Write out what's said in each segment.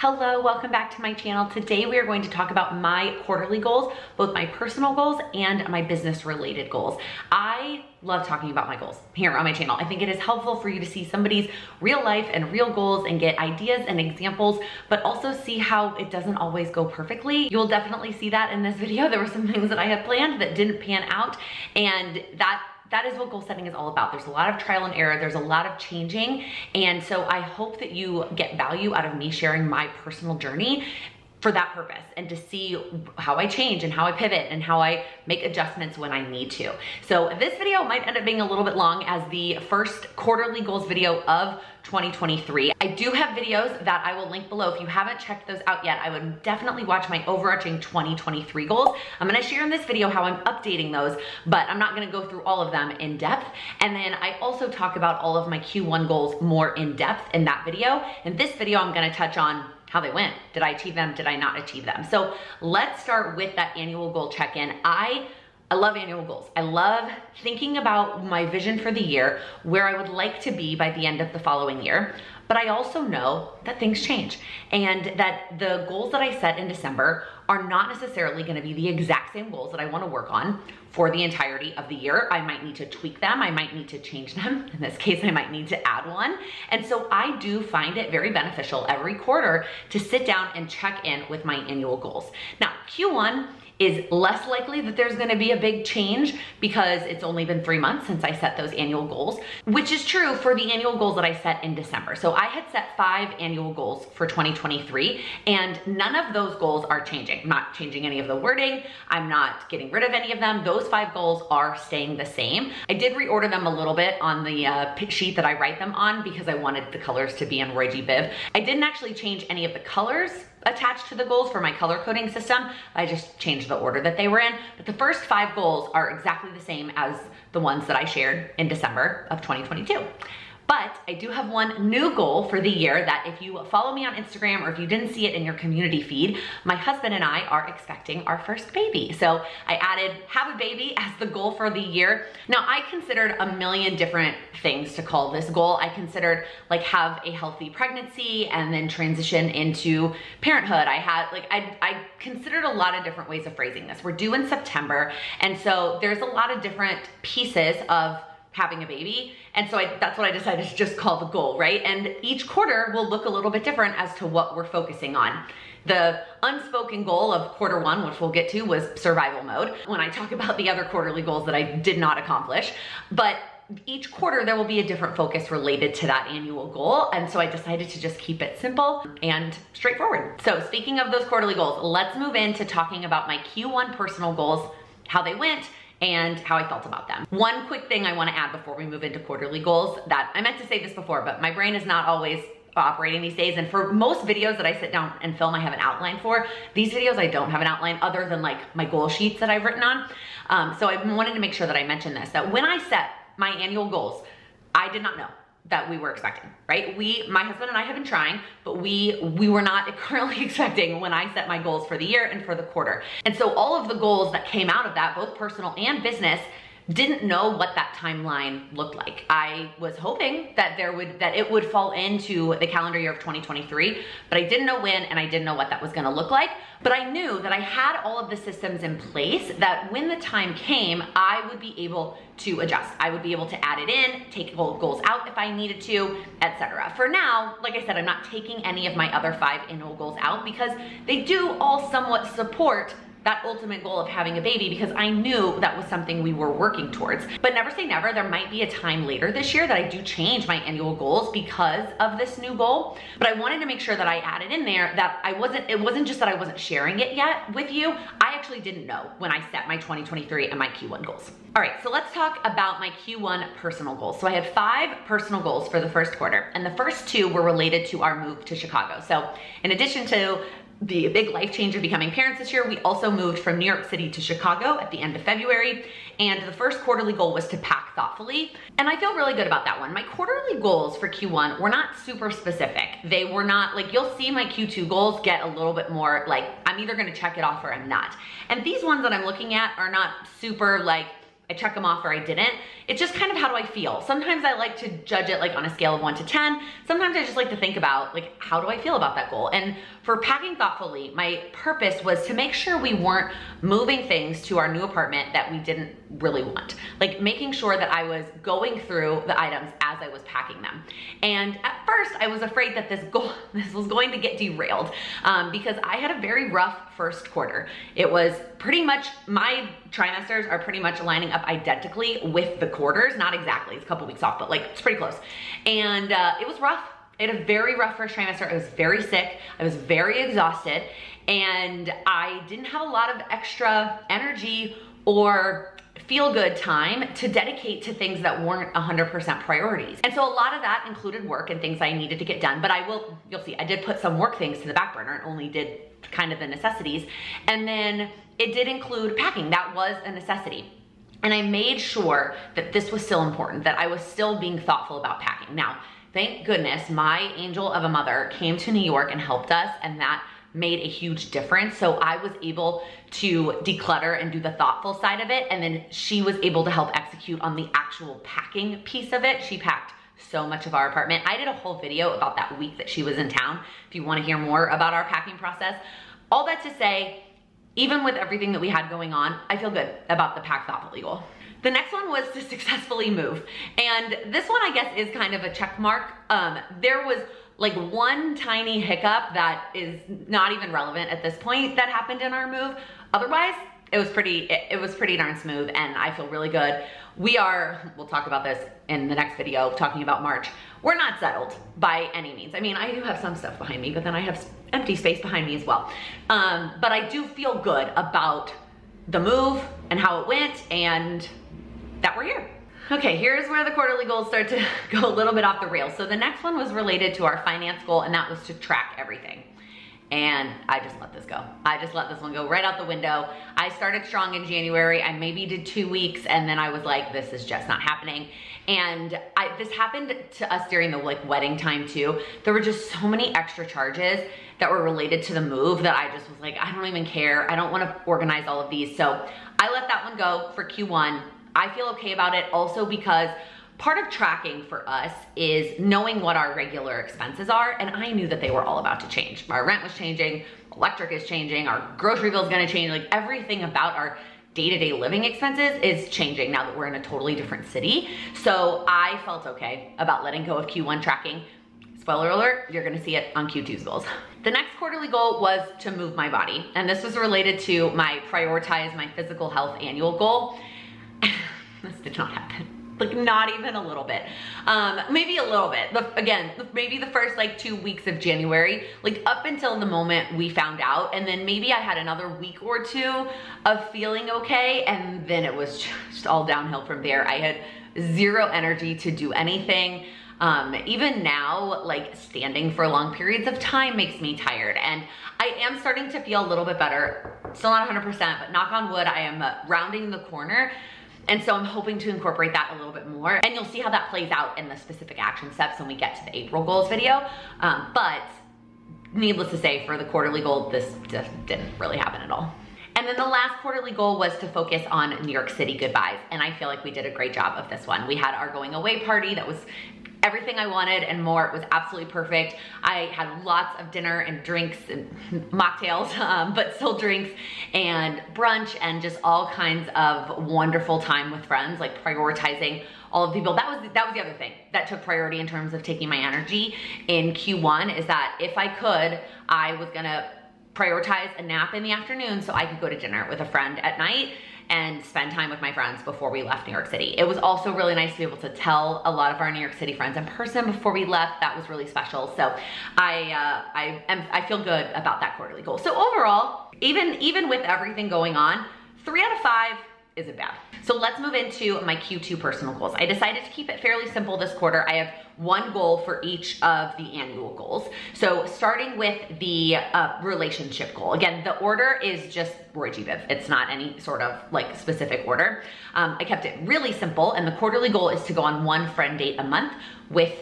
Hello, welcome back to my channel. Today we are going to talk about my quarterly goals, both my personal goals and my business related goals. I love talking about my goals here on my channel. I think it is helpful for you to see somebody's real life and real goals and get ideas and examples, but also see how it doesn't always go perfectly. You'll definitely see that in this video. There were some things that I had planned that didn't pan out, and that is what goal setting is all about. There's a lot of trial and error. There's a lot of changing. And so I hope that you get value out of me sharing my personal journey for that purpose, and to see how I change and how I pivot and how I make adjustments when I need to. So this video might end up being a little bit long as the first quarterly goals video of 2023. I do have videos that I will link below. If you haven't checked those out yet, I would definitely watch my overarching 2023 goals. I'm gonna share in this video how I'm updating those, but I'm not gonna go through all of them in depth. And then I also talk about all of my Q1 goals more in depth in that video. In this video, I'm gonna touch on how they went. Did I achieve them? Did I not achieve them? So let's start with that annual goal check-in. I love annual goals. I love thinking about my vision for the year, where I would like to be by the end of the following year. But I also know that things change, and that the goals that I set in December are not necessarily gonna be the exact same goals that I wanna work on for the entirety of the year. I might need to tweak them. I might need to change them. In this case, I might need to add one. And so I do find it very beneficial every quarter to sit down and check in with my annual goals. Now, Q1 is less likely that there's gonna be a big change because it's only been 3 months since I set those annual goals, which is true for the annual goals that I set in December. So I had set 5 annual goals for 2023, and none of those goals are changing. I'm not changing any of the wording. I'm not getting rid of any of them. Those 5 goals are staying the same. I did reorder them a little bit on the sheet that I write them on because I wanted the colors to be in Roy G. Biv. I didn't actually change any of the colors attached to the goals for my color coding system. I just changed the order that they were in. But the first 5 goals are exactly the same as the ones that I shared in December of 2022. But I do have one new goal for the year that, if you follow me on Instagram or if you didn't see it in your community feed, my husband and I are expecting our first baby. So I added have a baby as the goal for the year. Now, I considered a million different things to call this goal. I considered like have a healthy pregnancy and then transition into parenthood. I considered a lot of different ways of phrasing this. We're due in September, and so there's a lot of different pieces of having a baby. And so that's what I decided to just call the goal, right? And each quarter will look a little bit different as to what we're focusing on. The unspoken goal of quarter 1, which we'll get to, was survival mode, when I talk about the other quarterly goals that I did not accomplish. But each quarter there will be a different focus related to that annual goal. And so I decided to just keep it simple and straightforward. So speaking of those quarterly goals, let's move into talking about my Q1 personal goals, how they went, and how I felt about them. One quick thing I wanna add before we move into quarterly goals, that I meant to say this before, but my brain is not always operating these days. And for most videos that I sit down and film, I have an outline for. These videos, I don't have an outline other than like my goal sheets that I've written on. So I wanted to make sure that I mentioned this, that when I set my annual goals, I did not know that we were expecting, right? My husband and I have been trying, but we were not currently expecting when I set my goals for the year and for the quarter. And so all of the goals that came out of that, both personal and business, didn't know what that timeline looked like. I was hoping that it would fall into the calendar year of 2023, but I didn't know when, and I didn't know what that was gonna look like. But I knew that I had all of the systems in place that when the time came, I would be able to adjust. I would be able to add it in, take goals out if I needed to, etc. For now, like I said, I'm not taking any of my other 5 annual goals out because they do all somewhat support that ultimate goal of having a baby, because I knew that was something we were working towards. But never say never. There might be a time later this year that I do change my annual goals because of this new goal. But I wanted to make sure that I added in there that it wasn't just that I wasn't sharing it yet with you. I actually didn't know when I set my 2023 and my Q1 goals. All right, so let's talk about my Q1 personal goals. So I had 5 personal goals for the first quarter, and the first 2 were related to our move to Chicago. So in addition to the big life change of becoming parents this year, we also moved from New York City to Chicago at the end of February, and the first quarterly goal was to pack thoughtfully, and I feel really good about that one. My quarterly goals for Q1 were not super specific. They were not, like, you'll see my Q2 goals get a little bit more like, I'm either gonna check it off or I'm not. And these ones that I'm looking at are not super like, I check them off or I didn't. It's just kind of how do I feel. Sometimes I like to judge it like on a scale of 1 to 10. Sometimes I just like to think about like, how do I feel about that goal? And for packing thoughtfully, my purpose was to make sure we weren't moving things to our new apartment that we didn't really want. Like making sure that I was going through the items as I was packing them. And at first I was afraid that this was going to get derailed because I had a very rough first quarter. It was pretty much, my trimesters are pretty much lining up identically with the quarters. Not exactly, it's a couple weeks off, but like it's pretty close. And it was rough. I had a very rough first trimester. I was very sick. I was very exhausted, and I didn't have a lot of extra energy or feel good time to dedicate to things that weren't 100% priorities. And so a lot of that included work and things I needed to get done, but you'll see, I did put some work things to the back burner and only did kind of the necessities. And then it did include packing. That was a necessity. And I made sure that this was still important, that I was still being thoughtful about packing. Now, thank goodness my angel of a mother came to New York and helped us, and that made a huge difference. So I was able to declutter and do the thoughtful side of it, and then she was able to help execute on the actual packing piece of it. She packed so much of our apartment. I did a whole video about that week that she was in town, if you wanna hear more about our packing process. All that to say, even with everything that we had going on, I feel good about the pack thoughtfully goal. The next one was to successfully move. And this one I guess is kind of a check mark. There was like one tiny hiccup that is not even relevant at this point that happened in our move. Otherwise, it was pretty darn smooth, and I feel really good. We'll talk about this in the next video, talking about March. We're not settled by any means. I mean, I do have some stuff behind me, but then I have empty space behind me as well. But I do feel good about the move and how it went and that we're here. Okay, here's where the quarterly goals start to go a little bit off the rails. So the next one was related to our finance goal, and that was to track everything. And I just let this go. I just let this one go right out the window. I started strong in January. I maybe did 2 weeks, and then I was like, this is just not happening. And this happened to us during the wedding time too. There were just so many extra charges that were related to the move that I just was like, I don't even care. I don't want to organize all of these. So I let that one go for Q1. I feel okay about it also because part of tracking for us is knowing what our regular expenses are, and I knew that they were all about to change. Our rent was changing, electric is changing, our grocery bill is gonna change, like everything about our day-to-day living expenses is changing now that we're in a totally different city. So I felt okay about letting go of Q1 tracking. Spoiler alert, you're gonna see it on Q2's goals. The next quarterly goal was to move my body, and this was related to my prioritize my physical health annual goal. This did not happen. Like not even a little bit. Maybe a little bit. Again, maybe the first like 2 weeks of January, like up until the moment we found out, and then maybe I had another week or two of feeling okay, and then it was just all downhill from there. I had zero energy to do anything. Even now, like standing for long periods of time makes me tired, and I am starting to feel a little bit better. Still not 100%, but knock on wood, I am rounding the corner. And so I'm hoping to incorporate that a little bit more. And you'll see how that plays out in the specific action steps when we get to the April goals video. But needless to say, for the quarterly goal, this just didn't really happen at all. And then the last quarterly goal was to focus on New York City goodbyes. And I feel like we did a great job of this one. We had our going away party that was everything I wanted and more. It was absolutely perfect. I had lots of dinner and drinks and mocktails, but still drinks and brunch and just all kinds of wonderful time with friends, like prioritizing all of the people. That was the other thing that took priority in terms of taking my energy in Q1, is that if I could, I was gonna prioritize a nap in the afternoon so I could go to dinner with a friend at night and spend time with my friends before we left New York City. It was also really nice to be able to tell a lot of our New York City friends in person before we left. That was really special. So I feel good about that quarterly goal. So overall, even with everything going on, 3 out of 5 isn't bad. So let's move into my Q2 personal goals. I decided to keep it fairly simple this quarter. I have one goal for each of the annual goals. So starting with the relationship goal. Again, the order is just Roy G. Biv. It's not any sort of like specific order. I kept it really simple, and the quarterly goal is to go on one friend date a month with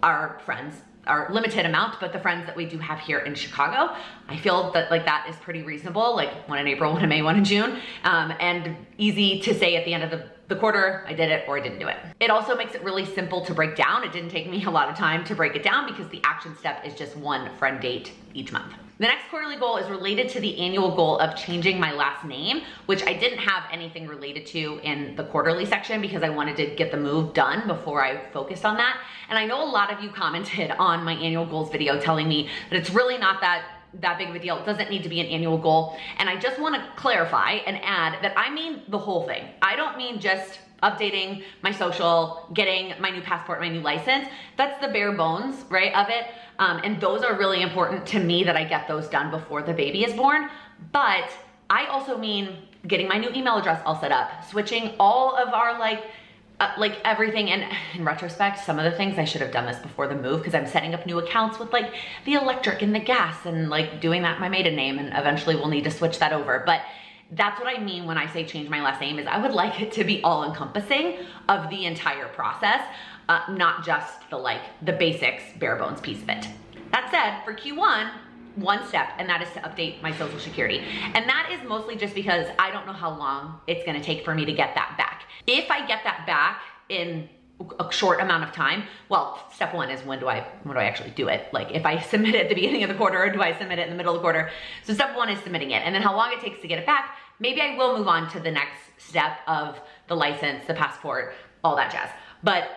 our friends, our limited amount, but the friends that we do have here in Chicago. I feel that like that is pretty reasonable, like one in April, one in May, one in June, and easy to say at the end of the the quarter, I did it or I didn't do it. It also makes it really simple to break down. It didn't take me a lot of time to break it down because the action step is just one friend date each month. The next quarterly goal is related to the annual goal of changing my last name, which I didn't have anything related to in the quarterly section because I wanted to get the move done before I focused on that. And I know a lot of you commented on my annual goals video telling me that it's really not that big of a deal. It doesn't need to be an annual goal. And I just want to clarify and add that I mean the whole thing. I don't mean just updating my social, getting my new passport, my new license. That's the bare bones, right, of it. And those are really important to me that I get those done before the baby is born. But I also mean getting my new email address all set up, switching all of our like everything. And in retrospect, some of the things I should have done this before the move because I'm setting up new accounts with like the electric and the gas and like doing that my maiden name, and eventually we'll need to switch that over. But that's what I mean when I say change my last name, is I would like it to be all encompassing of the entire process, not just the basics, bare bones piece of it. That said, for Q1, one step, and that is to update my social security. And that is mostly just because I don't know how long it's gonna take for me to get that back. If I get that back in a short amount of time, well, step one is when do I actually do it? Like if I submit it at the beginning of the quarter, or do I submit it in the middle of the quarter? So step one is submitting it, and then how long it takes to get it back. Maybe I will move on to the next step of the license, the passport, all that jazz. But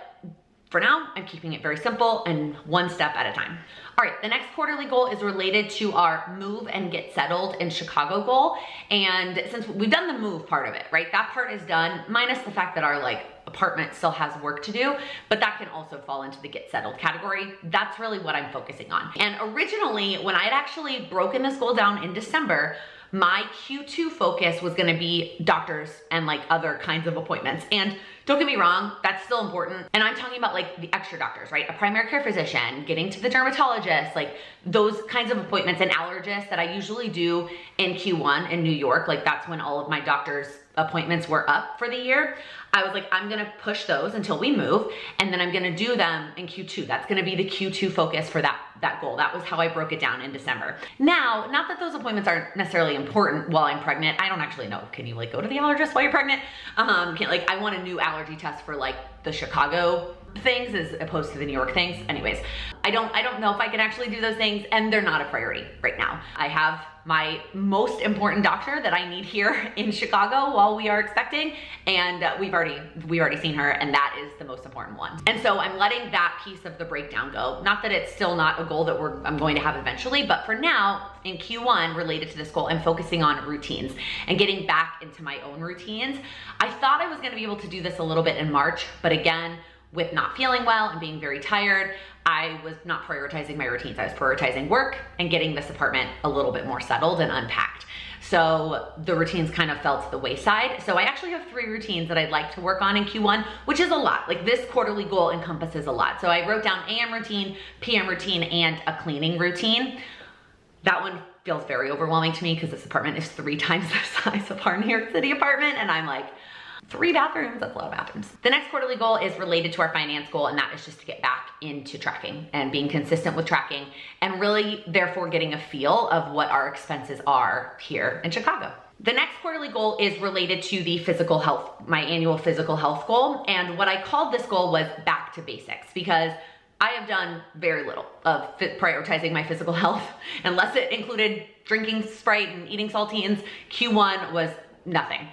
for now, I'm keeping it very simple and one step at a time. All right, the next quarterly goal is related to our move and get settled in Chicago goal. And since we've done the move part of it, right? That part is done, minus the fact that our apartment still has work to do, but that can also fall into the get settled category. That's really what I'm focusing on. And originally, when I had actually broken this goal down in December, my Q2 focus was gonna be doctors and other kinds of appointments. And don't get me wrong, that's still important. And I'm talking about the extra doctors, right? A primary care physician, getting to the dermatologist, those kinds of appointments, and allergists that I usually do in Q1 in New York. That's when all of my doctor's appointments were up for the year. I was I'm gonna push those until we move, and then I'm gonna do them in Q2. That's gonna be the Q2 focus for that goal. That was how I broke it down in December. Now, not that those appointments aren't necessarily important while I'm pregnant. I don't actually know. Can you go to the allergist while you're pregnant? I want a new allergy test for the Chicago things as opposed to the New York things. Anyways, I don't know if I can actually do those things, and they're not a priority right now. I have my most important doctor that I need here in Chicago while we are expecting, and we've already seen her, and that is the most important one. And so I'm letting that piece of the breakdown go. Not that it's still not a goal that I'm going to have eventually, but for now, in Q1 related to this goal, I'm focusing on routines and getting back into my own routines. I thought I was gonna be able to do this a little bit in March, but again, with not feeling well and being very tired, I was not prioritizing my routines. I was prioritizing work and getting this apartment a little bit more settled and unpacked. So the routines kind of fell to the wayside. So I actually have 3 routines that I'd like to work on in Q1, which is a lot. This quarterly goal encompasses a lot. So I wrote down AM routine, PM routine, and a cleaning routine. That one feels very overwhelming to me because this apartment is 3 times the size of our New York City apartment, and I'm 3 bathrooms, that's a lot of bathrooms. The next quarterly goal is related to our finance goal, and that is just to get back into tracking and being consistent with tracking, and really therefore getting a feel of what our expenses are here in Chicago. The next quarterly goal is related to the physical health, my annual physical health goal. And what I called this goal was back to basics, because I have done very little of prioritizing my physical health, unless it included drinking Sprite and eating saltines. Q1 was nothing.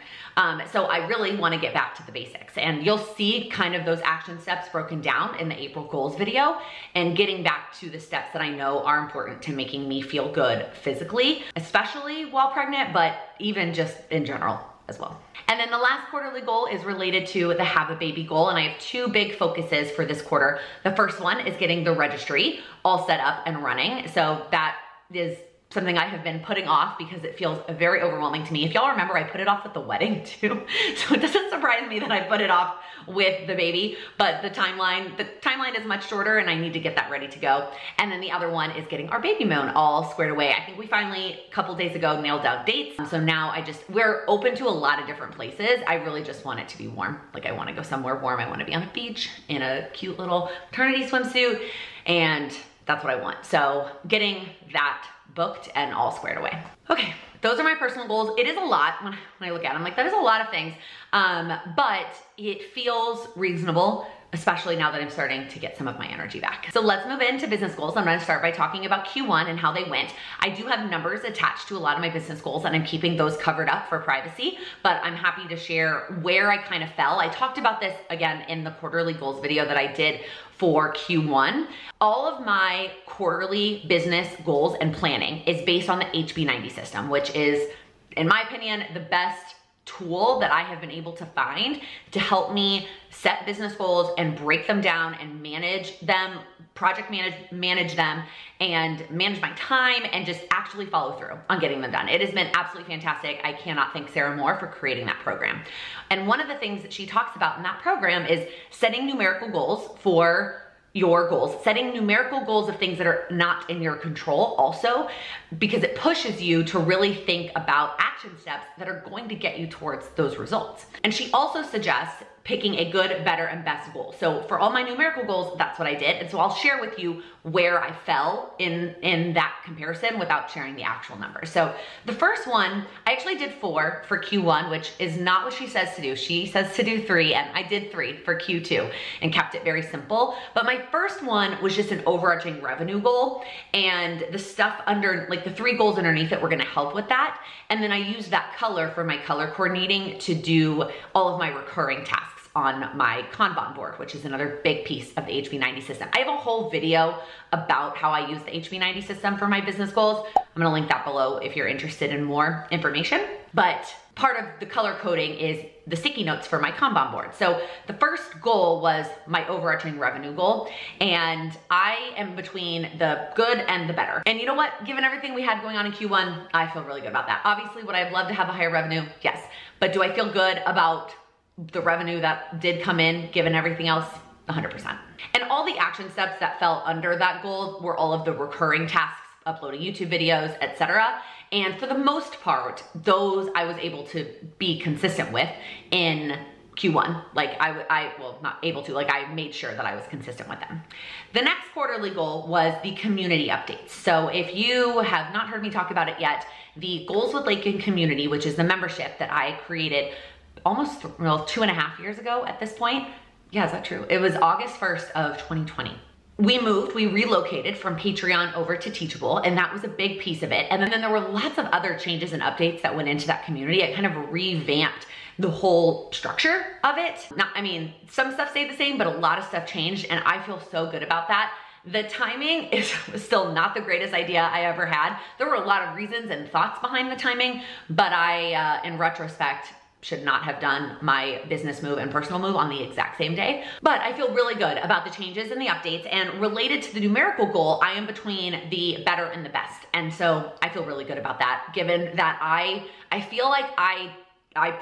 So I really want to get back to the basics, and you'll see kind of those action steps broken down in the April goals video, and getting back to the steps that I know are important to making me feel good physically, especially while pregnant, but even just in general as well. And then the last quarterly goal is related to the have a baby goal, and I have 2 big focuses for this quarter. The first one is getting the registry all set up and running. So that is something I have been putting off because it feels very overwhelming to me. If y'all remember, I put it off at the wedding too. So it doesn't surprise me that I put it off with the baby, but the timeline is much shorter, and I need to get that ready to go. And then the other one is getting our baby moon all squared away. I think we finally, a couple days ago, nailed down dates. So now we're open to a lot of different places. I really just want it to be warm. I want to go somewhere warm. I want to be on a beach in a cute little maternity swimsuit, and that's what I want. So getting that booked and all squared away. Okay, those are my personal goals. It is a lot when I look at them, like that is a lot of things, but it feels reasonable, especially now that I'm starting to get some of my energy back. So let's move into business goals. I'm gonna start by talking about Q1 and how they went. I do have numbers attached to a lot of my business goals and I'm keeping those covered up for privacy, but I'm happy to share where I kind of fell. I talked about this again in the quarterly goals video that I did for Q1. All of my quarterly business goals and planning is based on the HB90 system, which is, in my opinion, the best tool that I have been able to find to help me set business goals and break them down and manage them, project manage them, and manage my time and just actually follow through on getting them done. It has been absolutely fantastic. I cannot thank Sarah more for creating that program. And one of the things that she talks about in that program is setting numerical goals for your goals, setting numerical goals of things that are not in your control also, because it pushes you to really think about action steps that are going to get you towards those results. And she also suggests picking a good, better, and best goal. So for all my numerical goals, that's what I did. And so I'll share with you where I fell in that comparison without sharing the actual numbers. So the first one, I actually did 4 for Q1, which is not what she says to do. She says to do 3, and I did 3 for Q2 and kept it very simple. But my first one was just an overarching revenue goal, and the stuff under, like the 3 goals underneath it were gonna help with that. And then I used that color for my color coordinating to do all of my recurring tasks on my Kanban board, which is another big piece of the HB90 system. I have a whole video about how I use the HB90 system for my business goals. I'm gonna link that below if you're interested in more information. But part of the color coding is the sticky notes for my Kanban board. So the first goal was my overarching revenue goal, and I am between the good and the better. And you know what? Given everything we had going on in Q1, I feel really good about that. Obviously, would I have loved to have a higher revenue? Yes. But do I feel good about the revenue that did come in, given everything else? 100%. And all the action steps that fell under that goal were all of the recurring tasks, uploading YouTube videos, etc. And for the most part, those I was able to be consistent with in Q1. Like well, not able to, like I made sure that I was consistent with them. The next quarterly goal was the community updates. So if you have not heard me talk about it yet, the Goals with Laken community, which is the membership that I created almost 2.5 years ago at this point. Yeah, is that true? It was August 1st of 2020. We relocated from Patreon over to Teachable, and that was a big piece of it. And then there were lots of other changes and updates that went into that community. I kind of revamped the whole structure of it. Now, I mean, some stuff stayed the same, but a lot of stuff changed, and I feel so good about that. The timing is still not the greatest idea I ever had. There were a lot of reasons and thoughts behind the timing, but I, in retrospect, should not have done my business move and personal move on the exact same day. But I feel really good about the changes and the updates, and related to the numerical goal, I am between the better and the best. And so I feel really good about that, given that I feel like I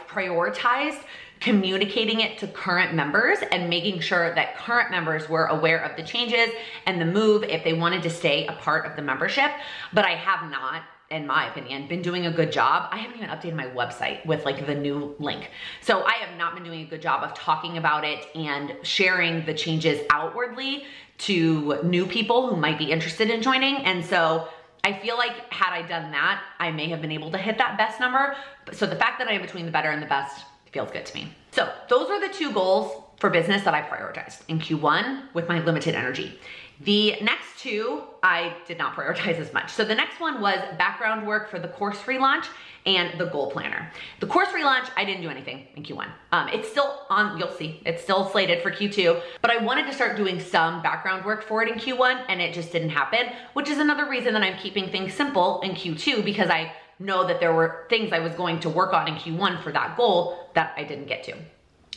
prioritized communicating it to current members and making sure that current members were aware of the changes and the move if they wanted to stay a part of the membership. But I have not, in my opinion, been doing a good job. I haven't even updated my website with like the new link. So I have not been doing a good job of talking about it and sharing the changes outwardly to new people who might be interested in joining. And so I feel like had I done that, I may have been able to hit that best number. So the fact that I am between the better and the best feels good to me. So those are the 2 goals for business that I prioritized in Q1 with my limited energy. The next 2, I did not prioritize as much. So the next one was background work for the course relaunch and the goal planner. The course relaunch, I didn't do anything in Q1. It's still on, you'll see, it's still slated for Q2, but I wanted to start doing some background work for it in Q1, and it just didn't happen, which is another reason that I'm keeping things simple in Q2, because I know that there were things I was going to work on in Q1 for that goal that I didn't get to.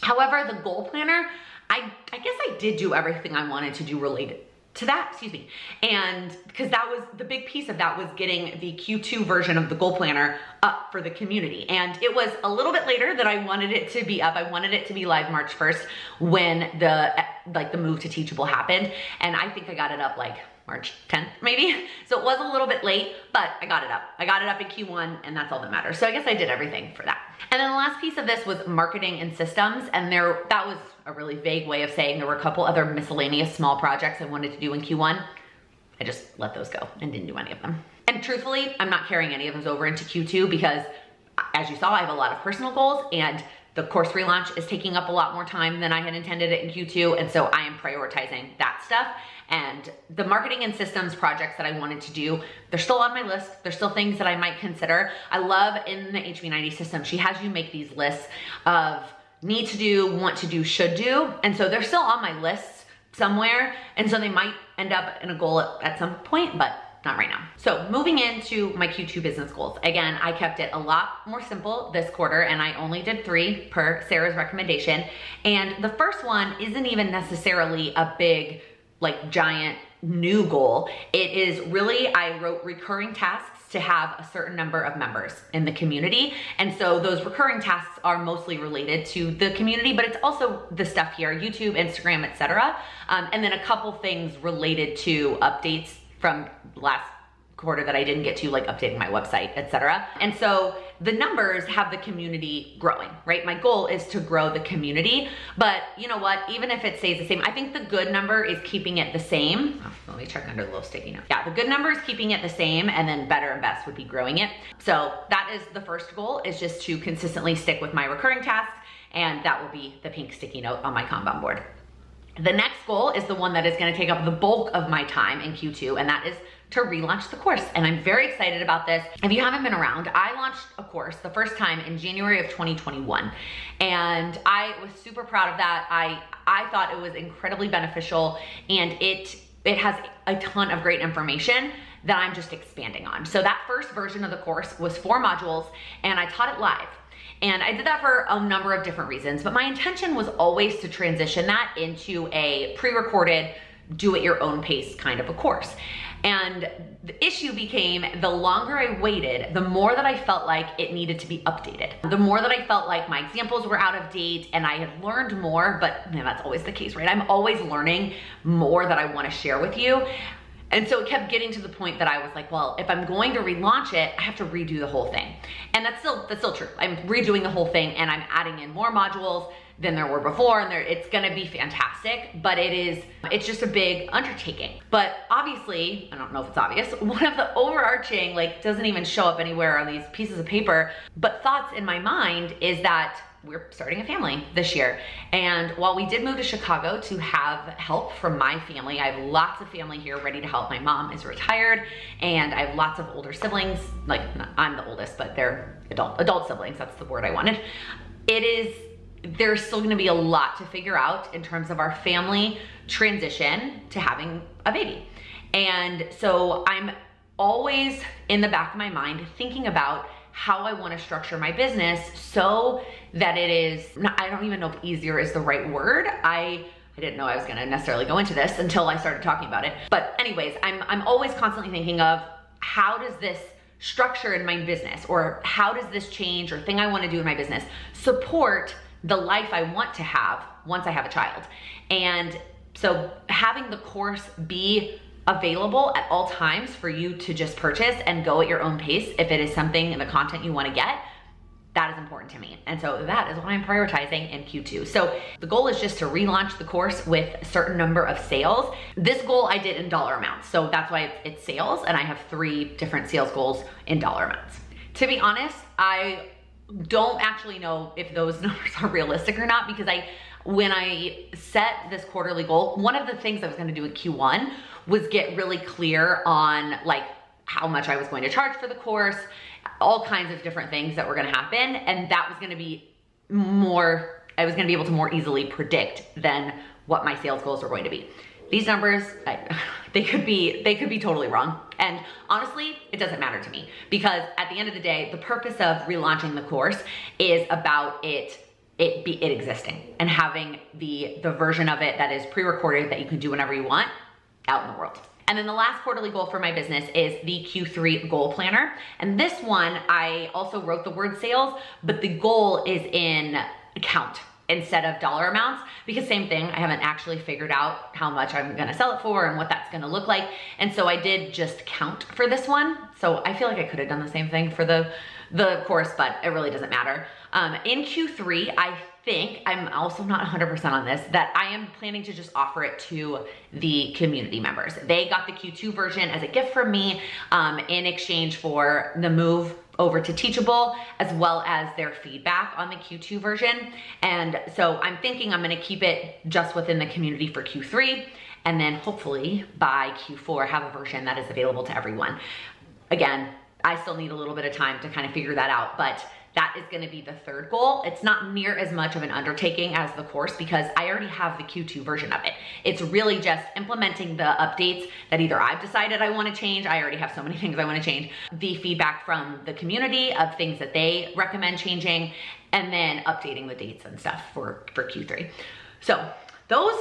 However, the goal planner, I guess I did do everything I wanted to do related to that, excuse me. And because that was the big piece of that, was getting the Q2 version of the goal planner up for the community. And it was a little bit later that I wanted it to be up. I wanted it to be live March 1st when the move to Teachable happened. And I think I got it up like March 10th, maybe. So it was a little bit late, but I got it up. I got it up in Q1, and that's all that matters. So I guess I did everything for that. And then the last piece of this was marketing and systems. And that was a really vague way of saying there were a couple other miscellaneous small projects I wanted to do in Q1. I just let those go and didn't do any of them. And And truthfully, I'm not carrying any of those over into Q2 because as you saw, I have a lot of personal goals and the course relaunch is taking up a lot more time than I had intended it in Q2. And so I am prioritizing that stuff. And the marketing and systems projects that I wanted to do, they're still on my list. They're still things that I might consider. I love in the HV90 system, she has you make these lists of need to do, want to do, should do. And so they're still on my list somewhere. And so they might end up in a goal at some point, but not right now. So moving into my Q2 business goals. Again, I kept it a lot more simple this quarter and I only did 3 per Sarah's recommendation. And the first one isn't even necessarily a big, like giant new goal. It is really, I wrote recurring tasks to have a certain number of members in the community. And so those recurring tasks are mostly related to the community, but it's also the stuff here, YouTube, Instagram, etc. And then a couple things related to updates from last quarter that I didn't get to, like updating my website, etc. And so the numbers have the community growing, right? My goal is to grow the community, but you know what? Even if it stays the same, I think the good number is keeping it the same. Oh, let me check under the little sticky note. Yeah, the good number is keeping it the same, and then better and best would be growing it. So that is the first goal, is just to consistently stick with my recurring tasks, and that will be the pink sticky note on my Kanban board. The next goal is the one that is going to take up the bulk of my time in Q2, and that is to relaunch the course. And I'm very excited about this. If you haven't been around, I launched a course the first time in January of 2021. And I was super proud of that. I thought it was incredibly beneficial, and it has a ton of great information that I'm just expanding on. So that first version of the course was 4 modules, and I taught it live. And I did that for a number of different reasons, but my intention was always to transition that into a pre-recorded, do-at-your-own pace kind of a course. And the issue became, the longer I waited, the more that I felt like it needed to be updated. The more that I felt like my examples were out of date and I had learned more, but man, that's always the case, right? I'm always learning more that I want to share with you. And so it kept getting to the point that I was like, well, if I'm going to relaunch it, I have to redo the whole thing. And that's still true. I'm redoing the whole thing and I'm adding in more modules than there were before, and it's gonna be fantastic, but it's just a big undertaking. But obviously, I don't know if it's obvious, one of the overarching, like doesn't even show up anywhere on these pieces of paper, but thoughts in my mind is that we're starting a family this year. And while we did move to Chicago to have help from my family, I have lots of family here ready to help. My mom is retired and I have lots of older siblings. Like, I'm the oldest, but they're adult siblings. That's the word I wanted. There's still gonna be a lot to figure out in terms of our family transition to having a baby. And so I'm always in the back of my mind thinking about how I want to structure my business so that it is, I don't even know if easier is the right word. I didn't know I was going to necessarily go into this until I started talking about it. But anyways, I'm always constantly thinking of how does this structure in my business, or how does this change or thing I want to do in my business support the life I want to have once I have a child. And so having the course be available at all times for you to just purchase and go at your own pace if it is something in the content you want to get, that is important to me. And so that is what I'm prioritizing in Q2. So the goal is just to relaunch the course with a certain number of sales. This goal I did in dollar amounts. So that's why it's sales, and I have 3 different sales goals in dollar amounts. To be honest, I don't actually know if those numbers are realistic or not, because when I set this quarterly goal, one of the things I was going to do in Q1 was get really clear on like how much I was going to charge for the course, all kinds of different things that were going to happen. And that was going to be I was going to be able to more easily predict than what my sales goals were going to be. These numbers, they could be totally wrong. And honestly, it doesn't matter to me, because at the end of the day, the purpose of relaunching the course is about it existing and having the version of it that is pre-recorded that you can do whenever you want out in the world. And then the last quarterly goal for my business is the Q3 goal planner. And this one, I also wrote the word sales, but the goal is in count instead of dollar amounts, because same thing, I haven't actually figured out how much I'm gonna sell it for and what that's gonna look like. And so I did just count for this one. So I feel like I could have done the same thing for the course, but it really doesn't matter. In Q3, I think, I'm also not 100% on this, that I am planning to just offer it to the community members. They got the Q2 version as a gift from me in exchange for the move over to Teachable, as well as their feedback on the Q2 version. And so I'm thinking I'm gonna keep it just within the community for Q3, and then hopefully by Q4 have a version that is available to everyone. Again, I still need a little bit of time to kind of figure that out, but that is gonna be the third goal. It's not near as much of an undertaking as the course because I already have the Q2 version of it. It's really just implementing the updates that either I've decided I wanna change, I already have so many things I wanna change, the feedback from the community of things that they recommend changing, and then updating the dates and stuff for Q3. So those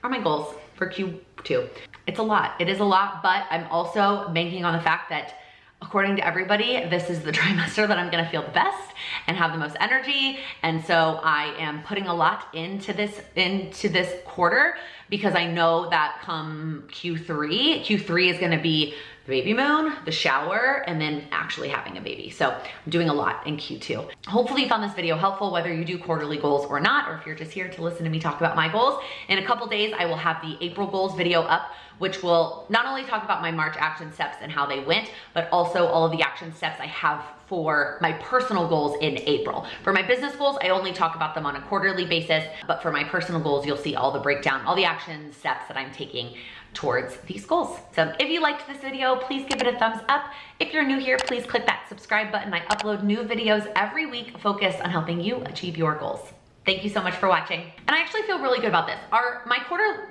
are my goals for Q2. It's a lot, it is a lot, but I'm also banking on the fact that according to everybody, this is the trimester that I'm gonna feel the best and have the most energy. And so I am putting a lot into this quarter because I know that come Q3 is gonna be the baby moon, the shower, and then actually having a baby. So I'm doing a lot in Q2. Hopefully you found this video helpful, whether you do quarterly goals or not, or if you're just here to listen to me talk about my goals. In a couple days, I will have the April goals video up, which will not only talk about my March action steps and how they went, but also all of the action steps I have for my personal goals in April. For my business goals, I only talk about them on a quarterly basis, but for my personal goals, you'll see all the breakdown, all the action steps that I'm taking towards these goals. So if you liked this video, please give it a thumbs up. If you're new here, please click that subscribe button. I upload new videos every week focused on helping you achieve your goals. Thank you so much for watching. And I actually feel really good about this. My quarter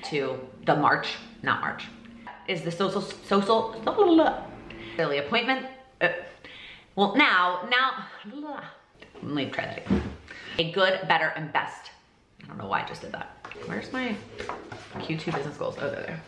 to the March, not March, is the social daily appointment. Well, now, let me try that again. A good, better, and best. I don't know why I just did that. Where's my Q2 business goals? Oh, they're there.